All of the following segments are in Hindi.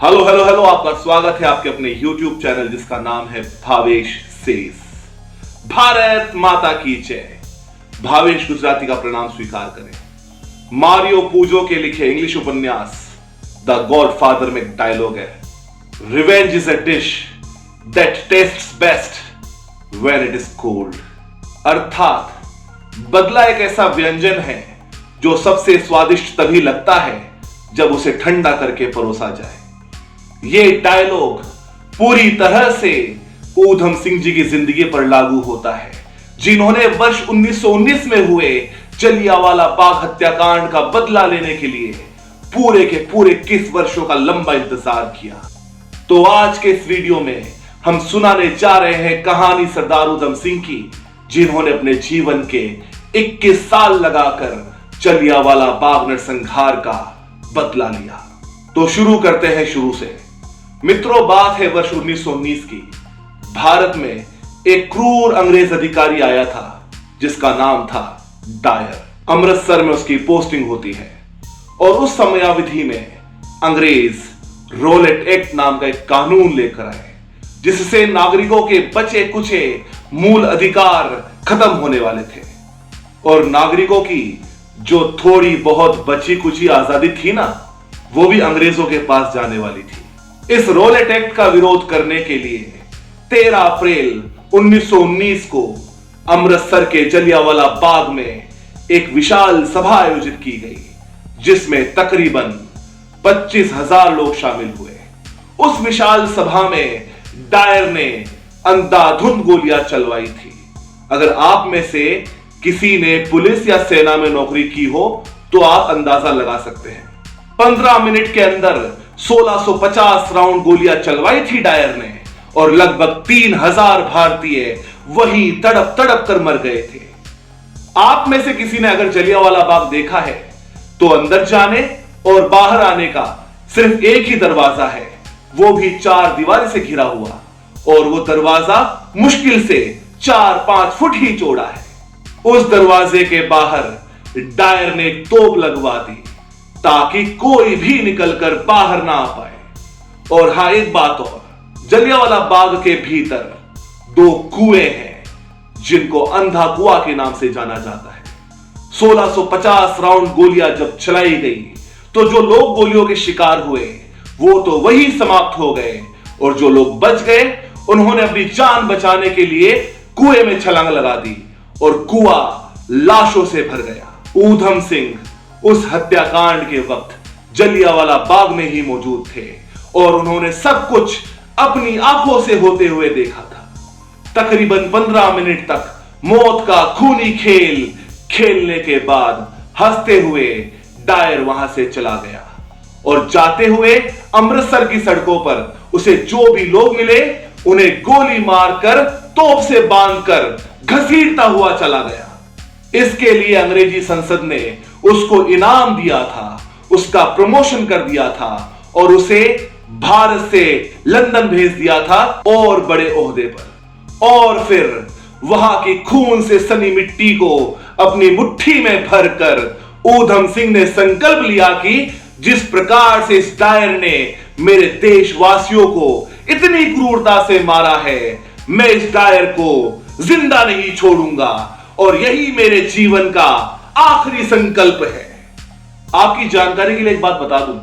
हेलो हेलो हेलो, आपका स्वागत है आपके अपने YouTube चैनल जिसका नाम है भावेश सेज। भारत माता की जय। भावेश गुजराती का प्रणाम स्वीकार करें। मारियो पूजो के लिखे इंग्लिश उपन्यास द गॉडफादर में एक डायलॉग है, revenge is a dish that tests best when it is cold. अर्थात बदला एक ऐसा व्यंजन है जो सबसे स्वादिष्ट तभी लगता है जब उसे ठंडा करके परोसा जाए। ये डायलॉग पूरी तरह से ऊधम सिंह जी की जिंदगी पर लागू होता है, जिन्होंने वर्ष 1919 में हुए जलियांवाला बाग हत्याकांड का बदला लेने के लिए पूरे के पूरे 21 वर्षों का लंबा इंतजार किया। तो आज के इस वीडियो में हम सुनाने जा रहे हैं कहानी सरदार ऊधम सिंह की, जिन्होंने अपने जीवन के 21 साल लगाकर जलियांवाला बाग नरसंहार का बदला लिया। तो शुरू करते हैं शुरू से। मित्रों, बात है वर्ष 1919 की। भारत में एक क्रूर अंग्रेज अधिकारी आया था जिसका नाम था डायर। अमृतसर में उसकी पोस्टिंग होती है और उस समयावधि में अंग्रेज रोलेट एक्ट नाम का एक कानून लेकर आए जिससे नागरिकों के बचे कुचे मूल अधिकार खत्म होने वाले थे और नागरिकों की जो थोड़ी बहुत बची कुची आजादी थी ना, वो भी अंग्रेजों के पास जाने वाली थी। इस रोलेट एक्ट का विरोध करने के लिए 13 अप्रैल 1919 को अमृतसर के जलियांवाला बाग में एक विशाल सभा आयोजित की गई, जिसमें तकरीबन 25,000 लोग शामिल हुए। उस विशाल सभा में डायर ने अंधाधुंध गोलियां चलवाई थी। अगर आप में से किसी ने पुलिस या सेना में नौकरी की हो तो आप अंदाजा लगा सकते हैं। 15 मिनट के अंदर 1650 राउंड गोलियां चलवाई थी डायर ने और लगभग 3000 भारतीय वही तड़प तड़प कर मर गए थे। आप में से किसी ने अगर जलियांवाला बाग देखा है तो अंदर जाने और बाहर आने का सिर्फ एक ही दरवाजा है, वो भी 4 दीवार से घिरा हुआ, और वो दरवाजा मुश्किल से 4-5 फुट ही चौड़ा है। उस दरवाजे के बाहर डायर ने तोप लगवा दी ताकि कोई भी निकलकर बाहर ना आ पाए। और हां, एक बात और, जलियांवाला बाग के भीतर 2 कुएं हैं जिनको अंधा कुआं के नाम से जाना जाता है। 1650 राउंड गोलियां जब चलाई गई तो जो लोग गोलियों के शिकार हुए वो तो वही समाप्त हो गए, और जो लोग बच गए उन्होंने अपनी जान बचाने के लिए कुएं में छलांग लगा दी और कुआं लाशों से भर गया। ऊधम सिंह उस हत्याकांड के वक्त जलियांवाला बाग में ही मौजूद थे और उन्होंने सब कुछ अपनी आंखों से होते हुए देखा था। तकरीबन 15 मिनट तक मौत का खूनी खेल खेलने के बाद हंसते हुए डायर वहां से चला गया और जाते हुए अमृतसर की सड़कों पर उसे जो भी लोग मिले उन्हें गोली मारकर तोप से बांधकर घसीटता हुआ चला गया। इसके लिए अंग्रेजी संसद ने उसको इनाम दिया था, उसका प्रमोशन कर दिया था और उसे भारत से लंदन भेज दिया था और बड़े ओहदे पर। और फिर वहां की खून से सनी मिट्टी को अपनी मुट्ठी में भरकर ऊधम सिंह ने संकल्प लिया कि जिस प्रकार से इस डायर ने मेरे देशवासियों को इतनी क्रूरता से मारा है, मैं इस डायर को जिंदा नहीं छोड़ूंगा और यही मेरे जीवन का आखिरी संकल्प है। आपकी जानकारी के लिए एक बात बता दूं,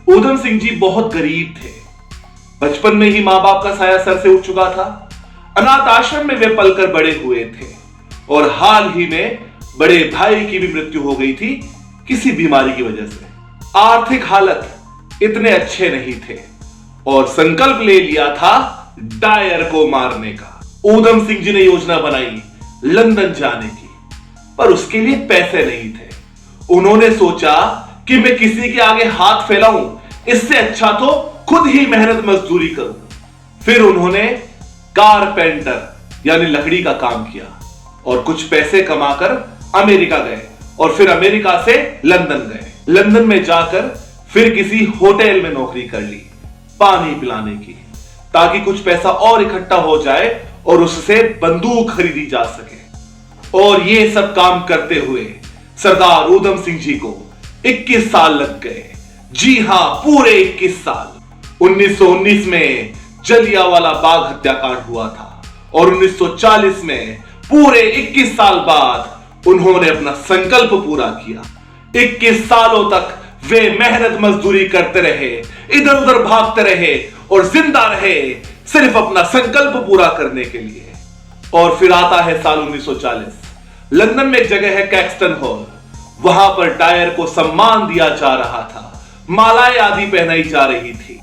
ऊधम सिंह जी बहुत गरीब थे। बचपन में ही मां बाप का साया सर से उठ चुका था। अनाथ आश्रम में वे पलकर बड़े हुए थे और हाल ही में बड़े भाई की भी मृत्यु हो गई थी किसी बीमारी की वजह से। आर्थिक हालत इतने अच्छे नहीं थे और संकल्प ले लिया था डायर को मारने का। ऊधम सिंह जी ने योजना बनाई लंदन जाने की, पर उसके लिए पैसे नहीं थे। उन्होंने सोचा कि मैं किसी के आगे हाथ फैलाऊं, इससे अच्छा तो खुद ही मेहनत मजदूरी करूं। फिर उन्होंने कारपेंटर यानी लकड़ी का काम किया और कुछ पैसे कमाकर अमेरिका गए और फिर अमेरिका से लंदन गए। लंदन में जाकर फिर किसी होटल में नौकरी कर ली पानी पिलाने की, ताकि कुछ पैसा और इकट्ठा हो जाए और उससे बंदूक खरीदी जा सके। और ये सब काम करते हुए सरदार ऊधम सिंह जी को 21 साल लग गए। जी हां, पूरे 21 साल। 1919 में जलियांवाला बाग हत्याकांड हुआ था और 1940 में पूरे 21 साल बाद उन्होंने अपना संकल्प पूरा किया। 21 सालों तक वे मेहनत मजदूरी करते रहे, इधर उधर भागते रहे और जिंदा रहे सिर्फ अपना संकल्प पूरा करने के लिए। और फिर आता है साल 1940। लंदन में एक जगह है कैक्सटन हॉल। वहां पर डायर को सम्मान दिया जा रहा था, मालाएं आदि पहनाई जा रही थी।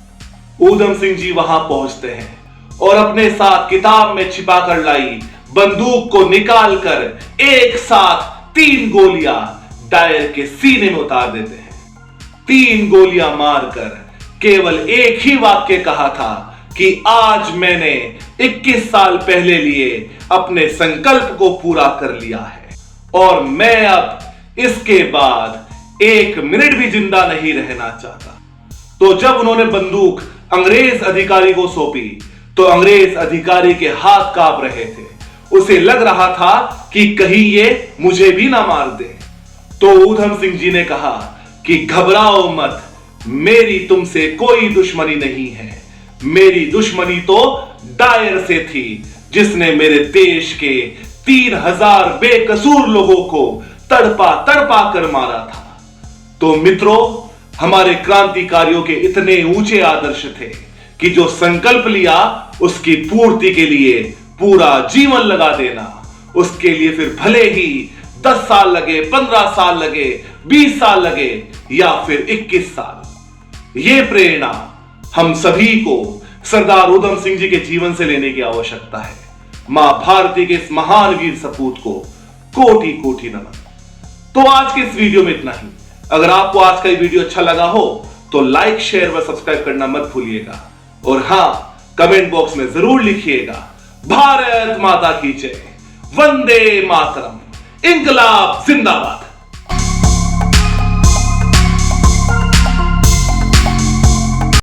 ऊधम सिंह जी वहां पहुंचते हैं और अपने साथ किताब में छिपाकर लाई बंदूक को निकालकर एक साथ 3 गोलियां डायर के सीने में उतार देते हैं। 3 गोलियां मारकर केवल एक ही वाक्य कहा था कि आज मैंने 21 साल पहले लिए अपने संकल्प को पूरा कर लिया है और मैं अब इसके बाद 1 मिनट भी जिंदा नहीं रहना चाहता। तो जब उन्होंने बंदूक अंग्रेज अधिकारी को सौंपी तो अंग्रेज अधिकारी के हाथ कांप रहे थे। उसे लग रहा था कि कहीं ये मुझे भी ना मार दे। तो ऊधम सिंह जी ने कहा कि घबराओ मत, मेरी तुमसे कोई दुश्मनी नहीं है। मेरी दुश्मनी तो डायर से थी जिसने मेरे देश के 3000 बेकसूर लोगों को तड़पा तड़पा कर मारा था। तो मित्रों, हमारे क्रांतिकारियों के इतने ऊंचे आदर्श थे कि जो संकल्प लिया उसकी पूर्ति के लिए पूरा जीवन लगा देना। उसके लिए फिर भले ही 10 साल लगे, 15 साल लगे, 20 साल लगे या फिर 21 साल। ये प्रेरणा हम सभी को सरदार ऊधम सिंह जी के जीवन से लेने की आवश्यकता है। मां भारती के इस महान वीर सपूत को कोटि कोटि नमन। तो आज के इस वीडियो में इतना ही। अगर आपको आज का ये वीडियो अच्छा लगा हो तो लाइक, शेयर व सब्सक्राइब करना मत भूलिएगा। और हां, कमेंट बॉक्स में जरूर लिखिएगा भारत माता की जय, वंदे मातरम, इंकलाब जिंदाबाद।